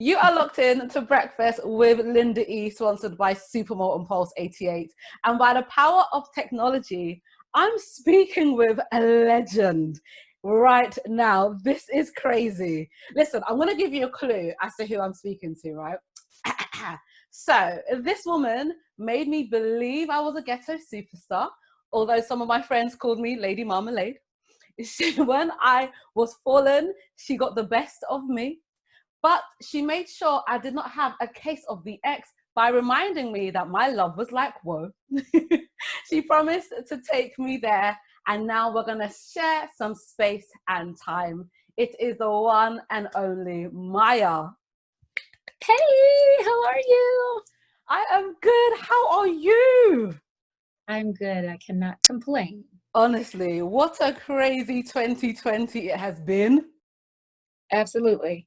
You are locked in to Breakfast with Linda E, sponsored by Supermalt and Pulse 88. And by the power of technology, I'm speaking with a legend right now. This is crazy. Listen, I'm going to give you a clue as to who I'm speaking to, right? So, this woman made me believe I was a ghetto superstar, although some of my friends called me Lady Marmalade. When I was fallen, she got the best of me. But she made sure I did not have a case of the X by reminding me that my love was like, whoa. She promised to take me there, and now we're going to share some space and time. It is the one and only Mya. Hey, how are you? I am good. How are you? I'm good. I cannot complain. Honestly, what a crazy 2020 it has been. Absolutely.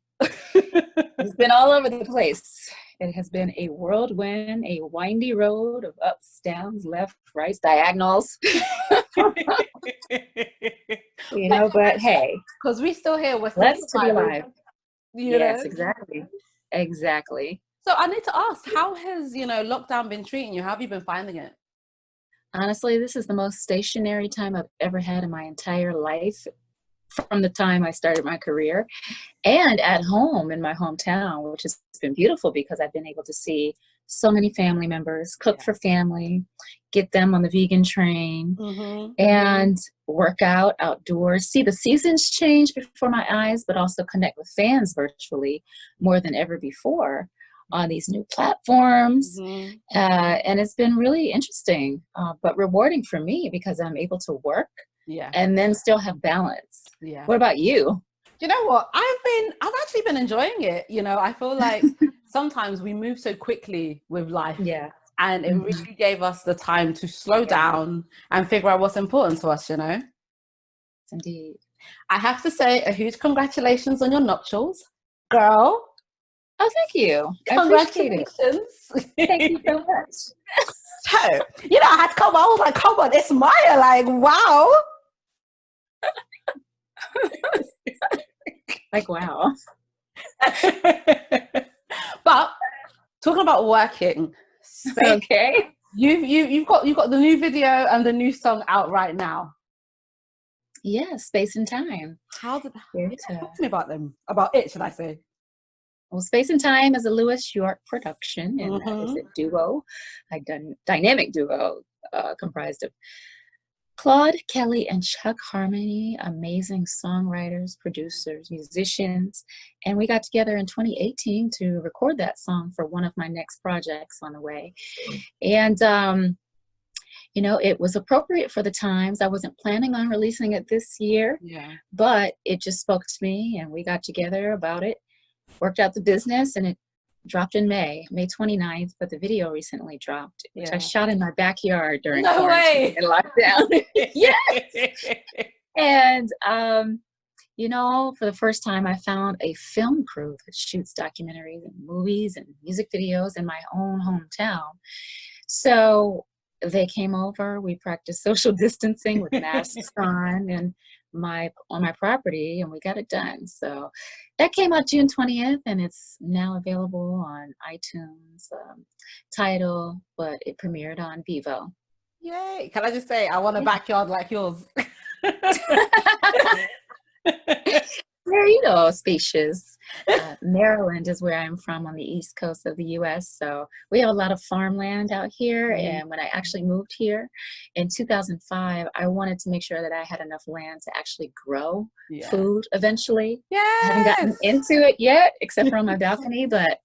It's been all over the place. It has been a whirlwind, a windy road of ups, downs, left, right, diagonals. But hey. Because we're still here. We're still blessed to be alive. Yes, exactly. Exactly. So I need to ask, how has, lockdown been treating you? How have you been finding it? Honestly, this is the most stationary time I've ever had in my entire life, from the time I started my career, and at home in my hometown, which has been beautiful because I've been able to see so many family members, cook for family, get them on the vegan train, and work out outdoors, see the seasons change before my eyes, but also connect with fans virtually more than ever before on these new platforms. And it's been really interesting, but rewarding for me because I'm able to work and then still have balance. What about you? You know what? I've actually been enjoying it. I feel like sometimes we move so quickly with life. And it really gave us the time to slow down and figure out what's important to us, Indeed. I have to say a huge congratulations on your nuptials, girl. Oh, thank you. Congratulations. Thank you so much. So, I had to come on. I was like, come on, it's Mya. Like, wow. Like, wow. But talking about working, okay, you've got the new video and the new song out right now. Yeah, Space and Time. Talk to me about them? About it, should I say? Well, Space and Time is a Lewis York production, and that is a duo, a dynamic duo comprised of Claude, Kelly, and Chuck Harmony, amazing songwriters, producers, musicians. And we got together in 2018 to record that song for one of my next projects on the way. And, it was appropriate for the times. I wasn't planning on releasing it this year, but it just spoke to me, and we got together about it, worked out the business, and it dropped in May 29th, but the video recently dropped, which I shot in my backyard during quarantine and lockdown. Yes. And, for the first time, I found a film crew that shoots documentaries and movies and music videos in my own hometown. So they came over, we practiced social distancing with masks on and on my property, and we got it done. So that came out June 20th, and it's now available on iTunes, Tidal, but it premiered on Vivo. Yay! Can I just say, I want a backyard like yours. Very, spacious. Maryland is where I'm from, on the East Coast of the U.S. So we have a lot of farmland out here. And when I actually moved here in 2005, I wanted to make sure that I had enough land to actually grow food eventually. I haven't gotten into it yet, except for on my balcony, but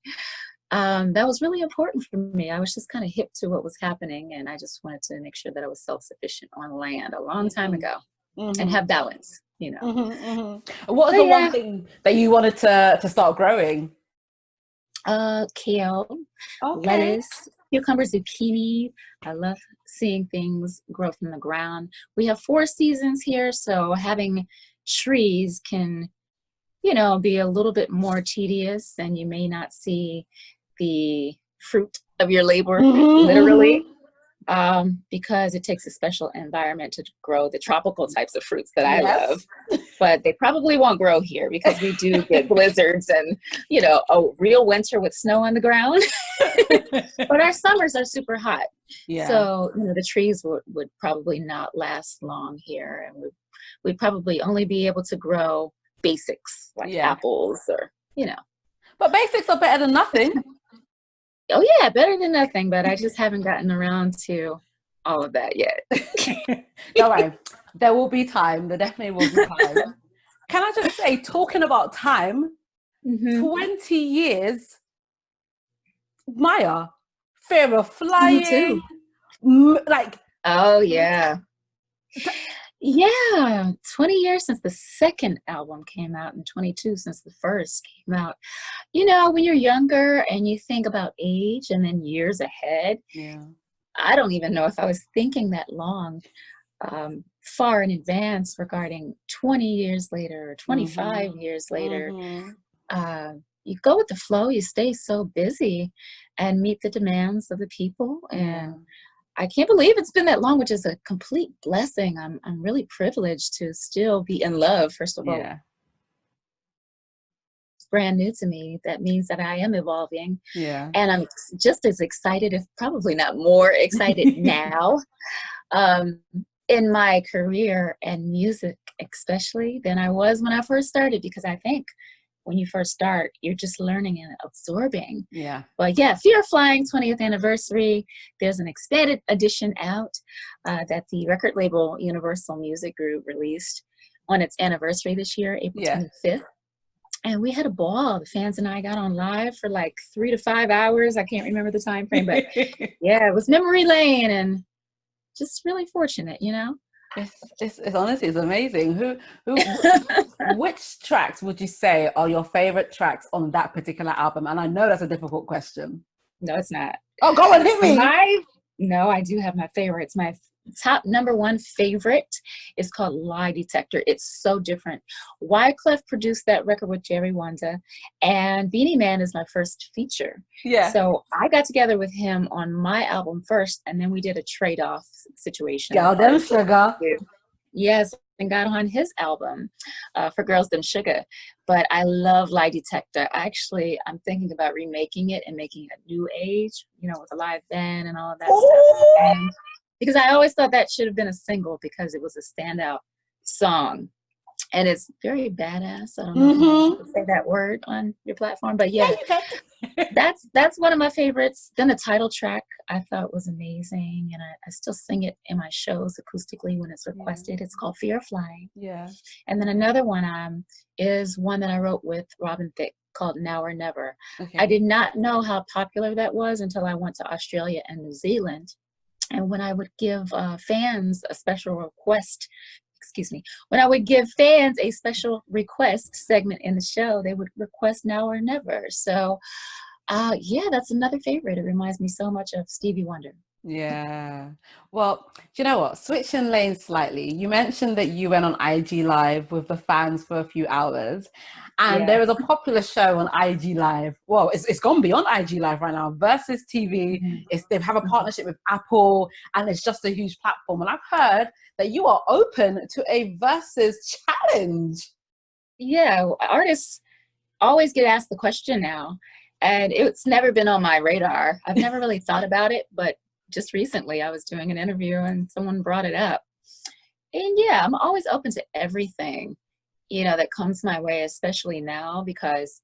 that was really important for me. I was just kind of hip to what was happening, and I just wanted to make sure that I was self-sufficient on land a long time ago and have balance. What was the one thing that you wanted to start growing? Kale, lettuce, cucumber, zucchini. I love seeing things grow from the ground. We have 4 seasons here, so having trees can, be a little bit more tedious, and you may not see the fruit of your labor literally. Because it takes a special environment to grow the tropical types of fruits that I love. but they probably won't grow here because we do get blizzards and, you know, a real winter with snow on the ground. But our summers are super hot. Yeah. So, you know, the trees would probably not last long here. And we'd probably only be able to grow basics like apples or, you know. But basics are better than nothing. Oh, yeah, better than nothing. But I just haven't gotten around to all of that yet. Don't worry. There will be time. There definitely will be time. Can I just say, talking about time, 20 years, Mya, Fear of Flying, like. Oh, yeah. Yeah, 20 years since the second album came out and 22 since the first came out. You know, when you're younger and you think about age and then years ahead, I don't even know if I was thinking that long, far in advance regarding 20 years later or 25 years later. You go with the flow, you stay so busy and meet the demands of the people. And I can't believe it's been that long, which is a complete blessing. I'm really privileged to still be in love, first of all. It's brand new to me. That means that I am evolving. And I'm just as excited, if probably not more excited now, in my career and music especially than I was when I first started, because I think when you first start, you're just learning and absorbing. But yeah, Fear of Flying 20th anniversary. There's an expanded edition out that the record label Universal Music Group released on its anniversary this year, April 25th. And we had a ball. The fans and I got on live for like 3 to 5 hours. I can't remember the time frame, but yeah, it was memory lane and just really fortunate, you know? It's honestly, it's amazing. Which tracks would you say are your favorite tracks on that particular album? And I know that's a difficult question. No, it's not. Oh, go on, hit me. No, I do have my favorites. My top #1 favorite is called Lie Detector. It's so different. Wyclef produced that record with Jerry Wanda, and Beanie Man is my first feature. So I got together with him on my album first, and then we did a trade-off situation. Girl Dem Sugar. Yes, and got on his album for Girls Dem Sugar. But I love Lie Detector. Actually, I'm thinking about remaking it and making it a new age, you know, with a live band and all of that stuff. And because I always thought that should have been a single because it was a standout song. And it's very badass. I don't know if you can say that word on your platform, but yeah, that's one of my favorites. Then the title track I thought was amazing, and I still sing it in my shows acoustically when it's requested. It's called Fear of Flying. And then another one is one that I wrote with Robin Thicke called Now or Never. I did not know how popular that was until I went to Australia and New Zealand. And when I would give fans a special request, when I would give fans a special request segment in the show, they would request Now or Never. So, yeah, that's another favorite. It reminds me so much of Stevie Wonder. Yeah. Well, do you know what? Switching lanes slightly. You mentioned that you went on IG Live with the fans for a few hours. And there is a popular show on IG Live. Well, it's gone beyond IG Live right now. Versus TV. They have a partnership with Apple, and it's just a huge platform. And I've heard that you are open to a Versus challenge. Yeah, artists always get asked the question now, and it's never been on my radar. I've never really thought about it, but just recently I was doing an interview and someone brought it up. And yeah, I'm always open to everything, you know, that comes my way, especially now, because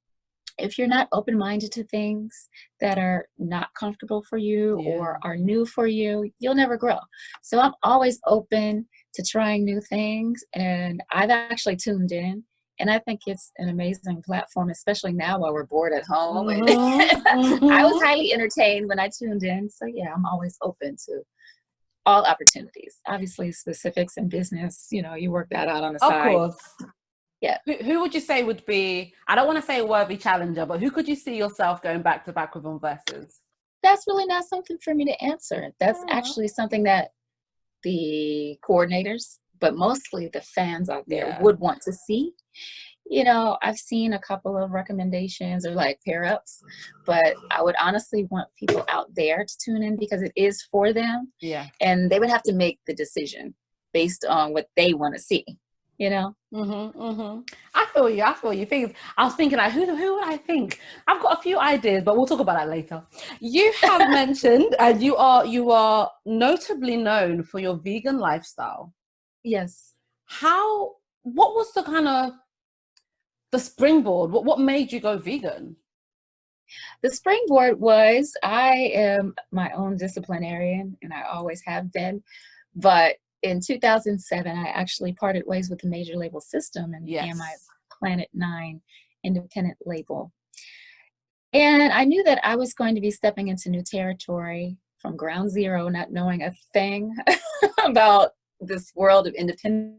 if you're not open-minded to things that are not comfortable for you or are new for you, you'll never grow. So I'm always open to trying new things, and I've actually tuned in. And I think it's an amazing platform, especially now while we're bored at home. And I was highly entertained when I tuned in. So yeah, I'm always open to all opportunities. Obviously, specifics in business, you know, you work that out on the side. Of course. Yeah. Who would you say would be, I don't want to say a worthy challenger, but who could you see yourself going back to back with on Versus? That's really not something for me to answer. That's actually something that the coordinators, but mostly the fans out there would want to see. You know, I've seen a couple of recommendations or like pair ups, but I would honestly want people out there to tune in because it is for them. And they would have to make the decision based on what they want to see. you know? I feel you. I feel you. Things. I was thinking, like, who would I think? I've got a few ideas, but we'll talk about that later. You have mentioned, and you are notably known for your vegan lifestyle. Yes. How? What was the kind of the springboard? What made you go vegan? The springboard was I am my own disciplinarian, and I always have been. But in 2007, I actually parted ways with the major label system and began my Yes. Planet Nine independent label. And I knew that I was going to be stepping into new territory from ground zero, not knowing a thing about this world of independence.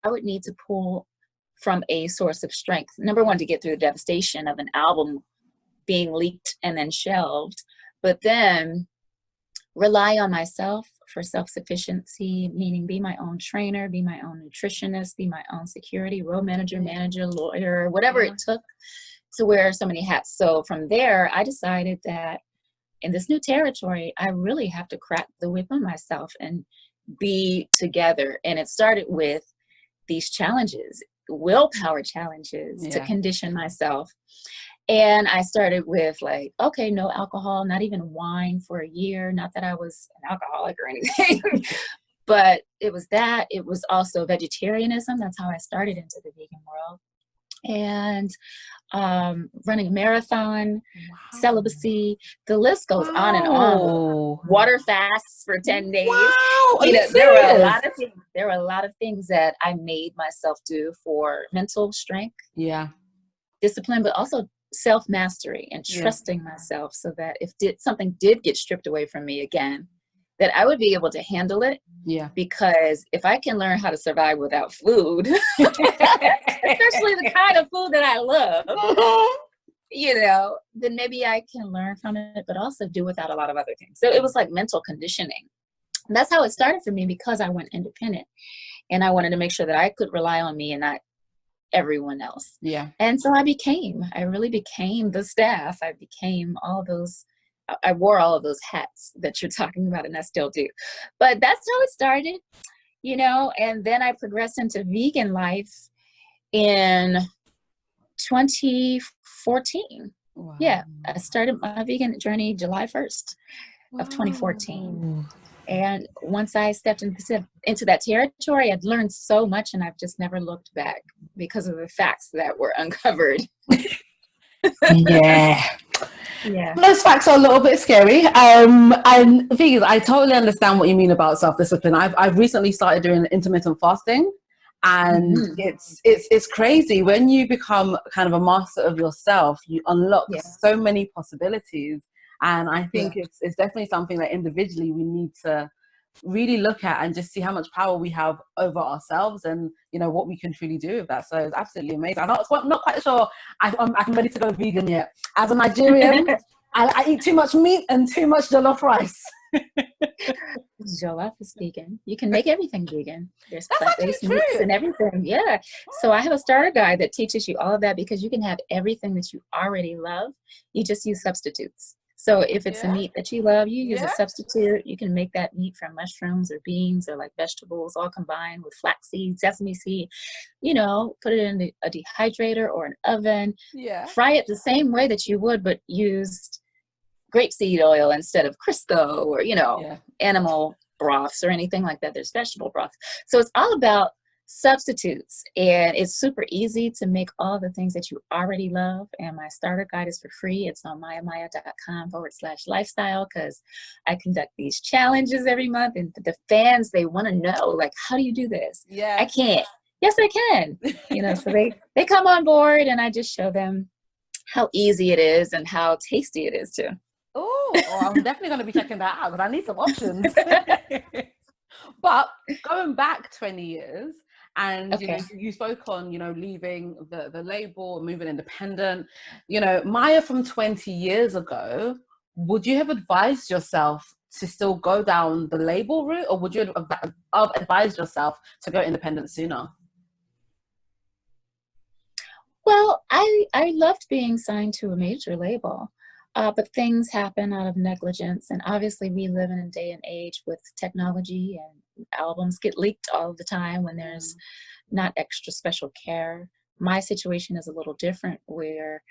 I would need to pull from a source of strength. Number one, to get through the devastation of an album being leaked and then shelved, but then rely on myself for self-sufficiency, meaning be my own trainer, be my own nutritionist, be my own security, road manager, lawyer, whatever it took to wear so many hats. So from there, I decided that in this new territory, I really have to crack the whip on myself and be together. And it started with these challenges, willpower challenges to condition myself. And I started with like, okay, no alcohol, not even wine for a year. Not that I was an alcoholic or anything, but it was that. It was also vegetarianism. That's how I started into the vegan world. And running a marathon, celibacy, the list goes on and on. Water fasts for 10 days. Wow, You know, there were a lot of things. There were a lot of things that I made myself do for mental strength, discipline, but also self-mastery and trusting myself, so that if something did get stripped away from me again, that I would be able to handle it. Because if I can learn how to survive without food, especially the kind of food that I love, you know, then maybe I can learn from it, but also do without a lot of other things. So it was like mental conditioning. And that's how it started for me, because I went independent and I wanted to make sure that I could rely on me and not everyone else. And so I really became the staff. I became I wore all of those hats that you're talking about, and I still do. But that's how it started, you know, and then I progressed into vegan life in 2014. I started my vegan journey July 1st of 2014. And once I stepped into that territory, I'd learned so much, and I've just never looked back because of the facts that were uncovered. Those facts are a little bit scary. And the thing is, I totally understand what you mean about self-discipline. I've recently started doing intermittent fasting, and it's crazy. When you become kind of a master of yourself, you unlock so many possibilities. And I think it's definitely something that individually we need to really look at and just see how much power we have over ourselves, and you know what we can truly do with that. So it's absolutely amazing. I'm not quite sure I'm ready to go vegan yet. As a Nigerian, I eat too much meat and too much jollof rice. Jollof is vegan. You can make everything vegan. There's plant-based meats and everything. So I have a starter guide that teaches you all of that, because you can have everything that you already love. You just use substitutes. So if it's a meat that you love, you use a substitute. You can make that meat from mushrooms or beans or like vegetables, all combined with flaxseed, sesame seed. You know, put it in a dehydrator or an oven. Fry it the same way that you would, but used grapeseed oil instead of Crisco, or, you know, animal broths or anything like that. There's vegetable broth. So it's all about substitutes, and it's super easy to make all the things that you already love. And my starter guide is for free. It's on myamaya.com/lifestyle, because I conduct these challenges every month, and the fans, they want to know, like, how do you do this? I can't. Yes, I can. You know, so they come on board, and I just show them how easy it is and how tasty it is too. I'm definitely going to be checking that out, but I need some options. But going back 20 years, and you know, you spoke on, you know, leaving the label, moving independent. You know, Mya from 20 years ago, would you have advised yourself to still go down the label route, or would you have advised yourself to go independent sooner? Well, I loved being signed to a major label. But things happen out of negligence. And obviously we live in a day and age with technology, and albums get leaked all the time when there's not extra special care. My situation is a little different, where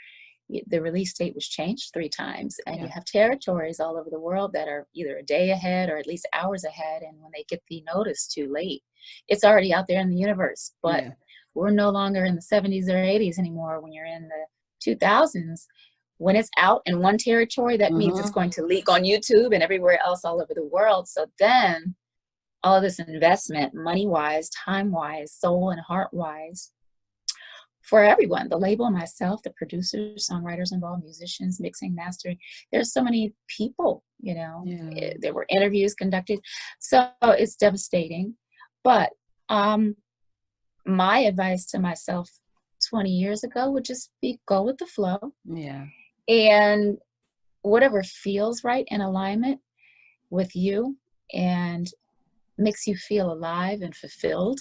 the release date was changed 3 times, and you have territories all over the world that are either a day ahead or at least hours ahead. And when they get the notice too late, it's already out there in the universe. But we're no longer in the 70s or 80s anymore. When you're in the 2000s, when it's out in one territory, that means it's going to leak on YouTube and everywhere else all over the world. So then all of this investment, money-wise, time-wise, soul and heart-wise, for everyone, the label, myself, the producers, songwriters involved, musicians, mixing, mastering. There's so many people, you know. There were interviews conducted. So it's devastating. But my advice to myself 20 years ago would just be go with the flow. And whatever feels right in alignment with you and makes you feel alive and fulfilled,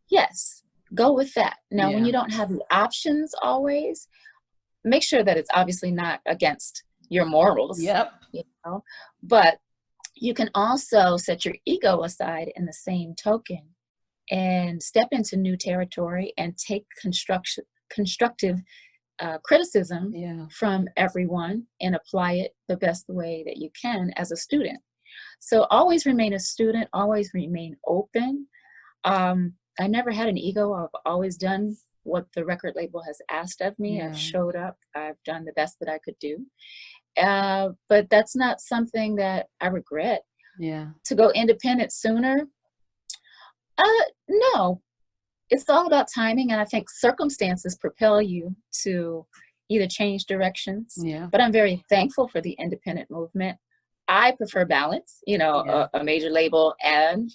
yes, go with that. Now, when you don't have the options always, make sure that it's obviously not against your morals. You know? But you can also set your ego aside in the same token and step into new territory and take constructive criticism from everyone and apply it the best way that you can as a student. So always remain a student, always remain open. I never had an ego. I've always done what the record label has asked of me. I've showed up. I've done the best that I could do. But that's not something that I regret. To go independent sooner? No. It's all about timing, and I think circumstances propel you to either change directions. But I'm very thankful for the independent movement. I prefer balance, you know, a major label and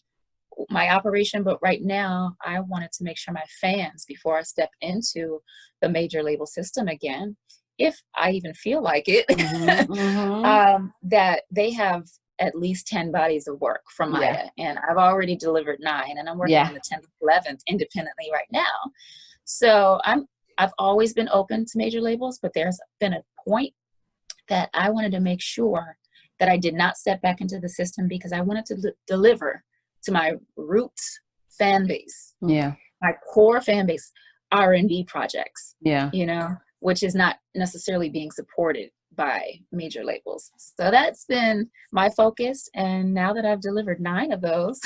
my operation, but right now I wanted to make sure my fans, before I step into the major label system again, if I even feel like it, that they have at least 10 bodies of work from Mya, and I've already delivered 9, and I'm working on the 10th, 11th independently right now. So I've always been open to major labels, but there's been a point that I wanted to make sure that I did not step back into the system, because I wanted to deliver to my roots fan base, my core fan base, R&B projects, you know, which is not necessarily being supported by major labels. So that's been my focus. And now that I've delivered 9 of those,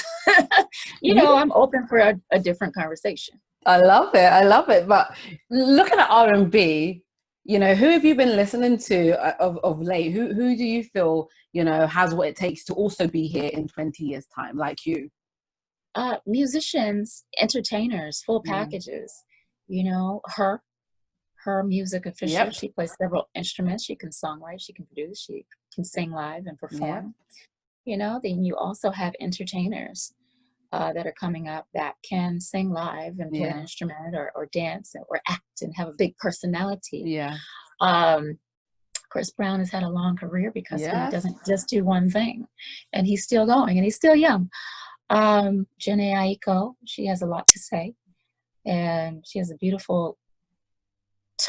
you know, I'm open for a different conversation. I love it. I love it. But looking at R&B, you know, who have you been listening to of late? Who do you feel, you know, has what it takes to also be here in 20 years time, like you? Musicians, entertainers, full packages. You know, her music official. She plays several instruments. She can songwrite, she can produce, she can sing live and perform. You know, then you also have entertainers that are coming up that can sing live and play an instrument or dance or act and have a big personality. Chris Brown has had a long career because he doesn't just do one thing, and he's still going and he's still young. Jhené Aiko, she has a lot to say, and she has a beautiful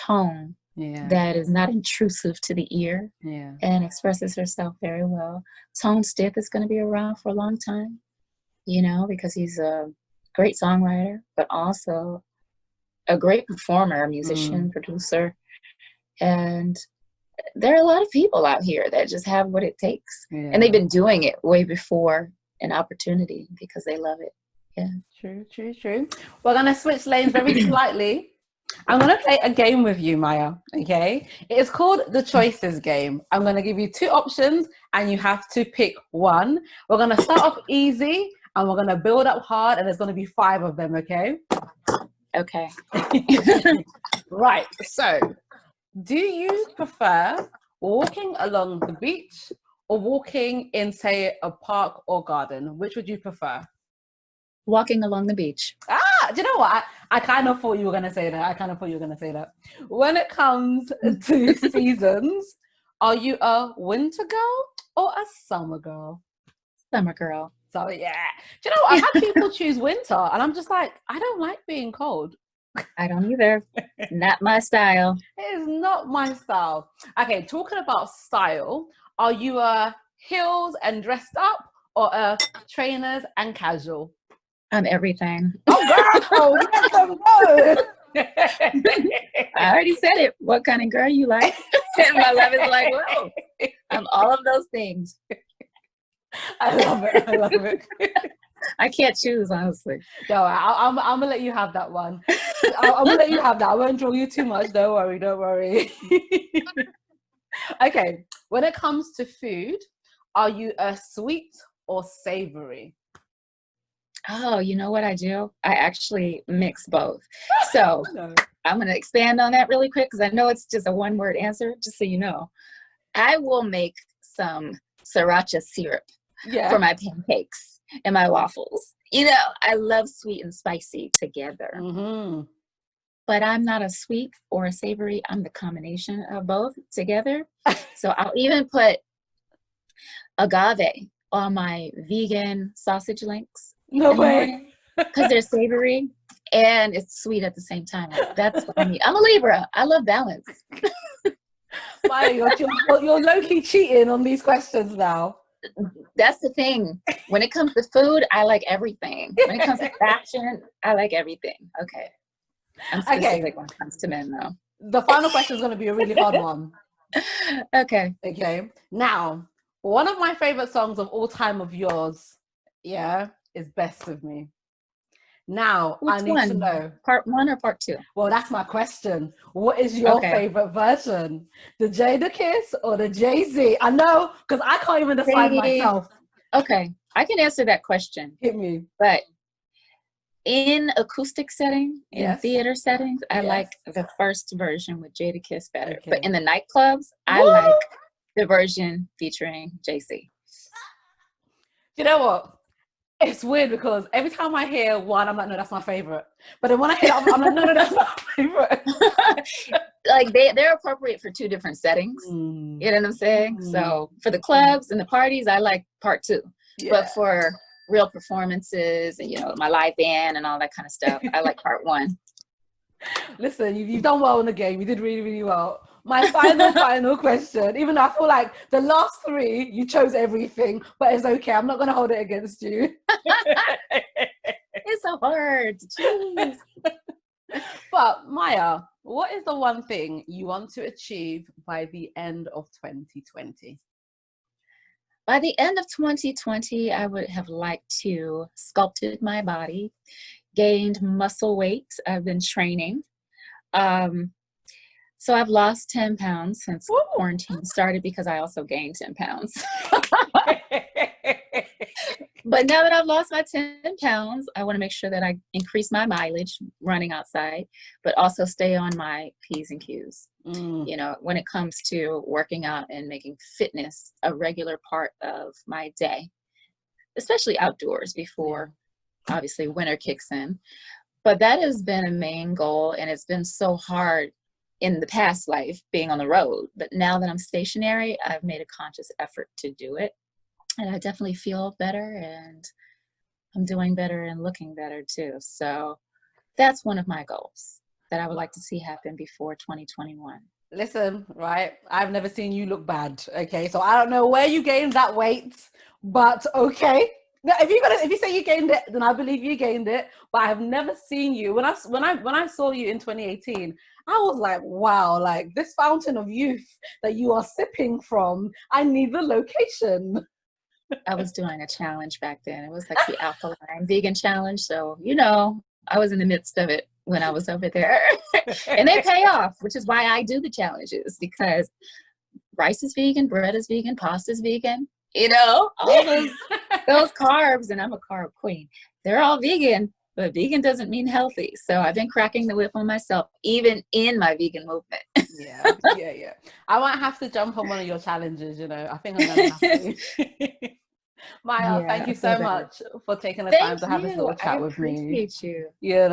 tone that is not intrusive to the ear and expresses herself very well. Tone Stith is going to be around for a long time, you know, because he's a great songwriter, but also a great performer, musician, producer. And there are a lot of people out here that just have what it takes. And they've been doing it way before an opportunity because they love it. True. We're going to switch lanes very slightly. I'm going to play a game with you, Mya, okay? It is called the Choices Game. I'm going to give you 2 options and you have to pick one. We're going to start off easy and we're going to build up hard, and there's going to be 5 of them, okay? Okay. Right, so do you prefer walking along the beach or walking in, say, a park or garden? Which would you prefer? Walking along the beach. Do you know what? I kind of thought you were going to say that. When it comes to seasons, are you a winter girl or a summer girl? Summer girl. So, yeah. Do you know what? I've had people choose winter, and I'm just like, I don't like being cold. I don't either. Not my style. It is not my style. Okay, talking about style, are you a heels and dressed up or a trainers and casual? I'm everything. Oh, girl, let them go. I already said it. What kind of girl you like? And my love is like, whoa, I'm all of those things. I love it. I love it. I can't choose, honestly. No, I'm gonna let you have that one. I'm gonna let you have that. I won't draw you too much. Don't worry. Don't worry. Okay. When it comes to food, are you a sweet or savory? Oh, you know what I do? I actually mix both. So No. I'm going to expand on that really quick because I know it's just a one-word answer, just so you know. I will make some sriracha syrup for my pancakes and my waffles. You know, I love sweet and spicy together. Mm-hmm. But I'm not a sweet or a savory. I'm the combination of both together. So I'll even put agave on my vegan sausage links. No way. Because they're savory and it's sweet at the same time. That's what I need. I'm a Libra. I love balance. Maya, you're low-key cheating on these questions now. That's the thing. When it comes to food, I like everything. When it comes to fashion, I like everything. Okay. I'm specific when it comes to men, though. The final question is going to be a really hard one. Okay. Okay. Now, one of my favorite songs of all time of yours, is Best of Me. Now, Which I need to know. Part 1 or part 2? Well, that's my question. What is your favorite version? The Jadakiss or the Jay-Z? I know, because I can't even decide myself. Okay. I can answer that question. Hit me. But in acoustic setting, in theater settings, I like the first version with Jadakiss better. Okay. But in the nightclubs, I like the version featuring JC. You know what? It's weird because every time I hear one, I'm like, no, that's my favorite. But then when I hear that, I'm like, no, that's my favorite. Like they're appropriate for 2 different settings. You know what I'm saying? So for the clubs and the parties, I like part 2. Yeah. But for real performances and, you know, my live band and all that kind of stuff, I like part 1. Listen, you've done well in the game. You did really, really well. My final question, even though I feel like the last 3, you chose everything, but it's okay. I'm not going to hold it against you. It's so hard to choose. But Maya, what is the one thing you want to achieve by the end of 2020? By the end of 2020, I would have liked to sculpted my body, gained muscle weight. I've been training. So I've lost 10 pounds since quarantine started because I also gained 10 pounds. But now that I've lost my 10 pounds, I want to make sure that I increase my mileage running outside, but also stay on my P's and Q's. You know, when it comes to working out and making fitness a regular part of my day, especially outdoors before, obviously, winter kicks in. But that has been a main goal, and it's been so hard in the past life being on the road. But now that I'm stationary, I've made a conscious effort to do it. And I definitely feel better, and I'm doing better and looking better too. So that's one of my goals that I would like to see happen before 2021. Listen, right? I've never seen you look bad. Okay, so I don't know where you gained that weight, but okay. If you say you gained it, then I believe you gained it. But I have never seen you. When I saw you in 2018, I was like, wow, like this fountain of youth that you are sipping from. I need the location. I was doing a challenge back then. It was like the alkaline vegan challenge. So, you know, I was in the midst of it when I was over there. And they pay off, which is why I do the challenges, because rice is vegan, bread is vegan, pasta is vegan, you know, all those carbs, and I'm a carb queen. They're all vegan, but vegan doesn't mean healthy. So I've been cracking the whip on myself, even in my vegan movement. Yeah. I might have to jump on one of your challenges, you know. I think I'm going to have to. Maya, thank you so much for taking the time to have this little chat with me. I appreciate you. Yeah.